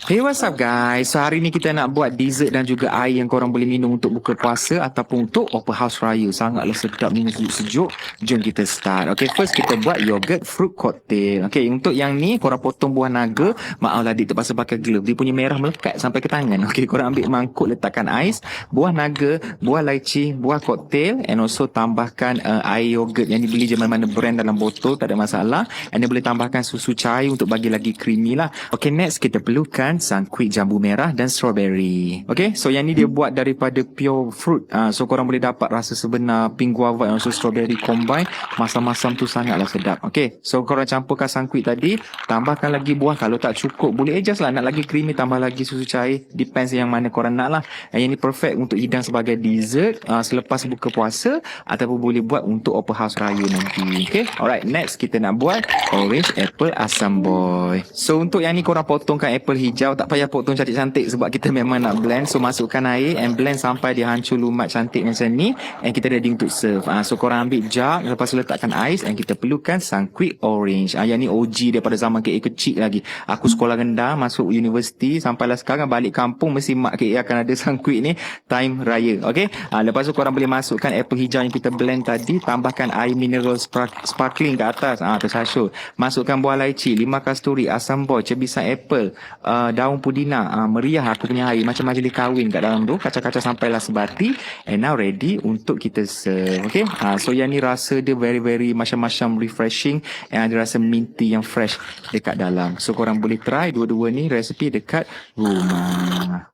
Hey, what's up guys? So hari ni kita nak buat dessert dan juga air yang korang boleh minum untuk buka puasa ataupun untuk open house raya. Sangatlah sedap minum sejuk-sejuk. Jom kita start. Okay, first kita buat yogurt fruit cocktail. Okay, untuk yang ni korang potong buah naga. Maaf lah adik terpaksa pakai glove. Dia punya merah melekat sampai ke tangan. Okay, korang ambil mangkuk, letakkan ais, buah naga, buah lychee, buah cocktail and also tambahkan air yogurt yang dibeli je mana-mana brand dalam botol. Tak ada masalah. And then boleh tambahkan susu cair untuk bagi lagi creamy lah. Okay, next kita perlukan sangkuit jambu merah dan strawberry. Okay, so yang ni dia buat daripada pure fruit. So korang boleh dapat rasa sebenar pink guava and also strawberry combine. Masam-masam tu sangatlah sedap. Okay, so korang campurkan sangkuit tadi, tambahkan lagi buah. Kalau tak cukup boleh adjust lah, nak lagi creamy tambah lagi susu cair. Depends yang mana korang nak lah. Yang ni perfect untuk hidang sebagai dessert selepas buka puasa ataupun boleh buat untuk open house raya nanti. Okay, alright, next kita nak buat orange apple asam boy. So untuk yang ni korang potongkan apple hijau. Tak payah potong cantik-cantik sebab kita memang nak blend. So masukkan air and blend sampai dia hancur lumat cantik macam ni. And kita ready untuk serve. So korang ambil jug, lepas tu letakkan ais and kita perlukan sangkuit orange. Yang ni OG daripada zaman KA kecil lagi. Aku sekolah rendah, masuk universiti, sampailah sekarang balik kampung mesti mak KA akan ada sangkuit ni time raya. Okay, lepas tu korang boleh masukkan apple hijau yang kita blend tadi, tambahkan air mineral sparkling ke atas. Tersasyur. Masukkan buah lychee, 5 kasturi, asam boy, cebisan apple, daun pudina, meriah aku punya air macam majlis kahwin kat dalam tu. Kacau-kacau sampailah sebati. And now ready untuk kita serve. Okay, so yang ni rasa dia very macam-macam refreshing. And ada rasa minty yang fresh dekat dalam. So korang boleh try dua-dua ni resipi dekat rumah.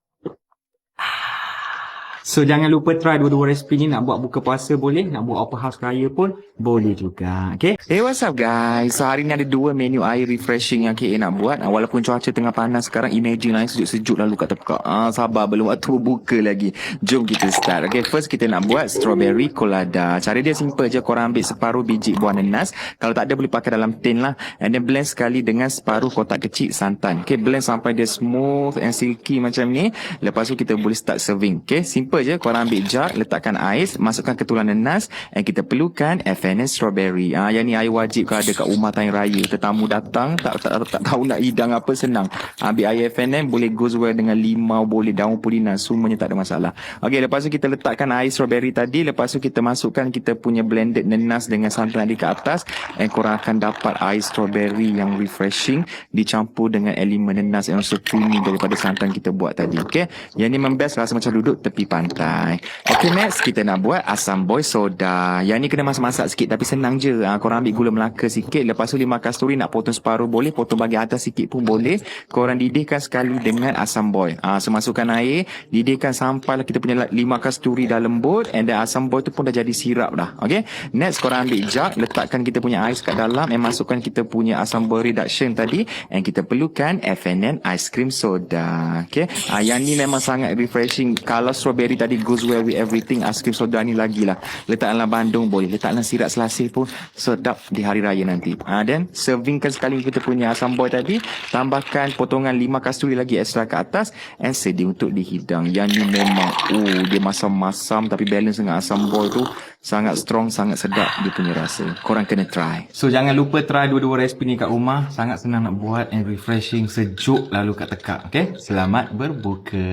So jangan lupa try dua-dua resipi ni. Nak buat buka puasa boleh, nak buat open house raya pun boleh juga. Okay, hey, what's up guys? So hari ni ada dua menu air refreshing yang KA nak buat. Walaupun cuaca tengah panas sekarang, imagine lah sejuk-sejuk lalu kat tekak. Sabar, belum waktu berbuka lagi. Jom kita start. Okay, first kita nak buat strawberry colada. Cara dia simple je. Korang ambil separuh biji buah nenas. Kalau tak ada boleh pakai dalam tin lah. And then blend sekali dengan separuh kotak kecil santan. Okay, blend sampai dia smooth and silky macam ni. Lepas tu kita boleh start serving. Okay, simple je. Korang ambil jug, letakkan ais, masukkan ketulan nenas, and kita perlukan F&N strawberry. Yang ni air wajib kalau ada kat rumah time raya. Tetamu datang tak tahu nak hidang apa, senang. Ambil air F&N, boleh goes well dengan limau, boleh daun pudina, semuanya tak ada masalah. Okey, lepas tu kita letakkan air strawberry tadi, lepas tu kita masukkan kita punya blended nenas dengan santan tadi ke atas, and korang akan dapat air strawberry yang refreshing dicampur dengan elemen nenas yang so creamy daripada santan kita buat tadi. Okey, yang ni membest rasa macam duduk tepi pantai. Okay, next kita nak buat asam boy soda. Yang ni kena masak-masak sikit tapi senang je. Korang ambil gula Melaka sikit, lepas tu 5 kasturi, nak potong separuh boleh, potong bagi atas sikit pun boleh. Korang didihkan sekali dengan asam boy. So masukkan air, didihkan sampai kita punya 5 kasturi dah lembut, and then asam boy tu pun dah jadi sirap dah. Okay, next korang ambil jug, letakkan kita punya ais kat dalam, and masukkan kita punya asam boy reduction tadi, and kita perlukan F&N ice cream soda. Okay, yang ni memang sangat refreshing. Kalau strawberry tadi goes well with everything, ice cream soda ni lagi lah. Letak dalam bandung boleh, letak dalam sirap selasih pun sedap di hari raya nanti. Dan servingkan sekali kita punya asam boy tadi, tambahkan potongan 5 kasturi lagi extra ke atas, and sedia untuk dihidang. Yang ni memang dia masam-masam tapi balance dengan asam boy tu sangat strong, sangat sedap dia punya rasa. Korang kena try. So jangan lupa try dua-dua resipi ni kat rumah. Sangat senang nak buat and refreshing, sejuk lalu kat tekak. Okay, selamat berbuka.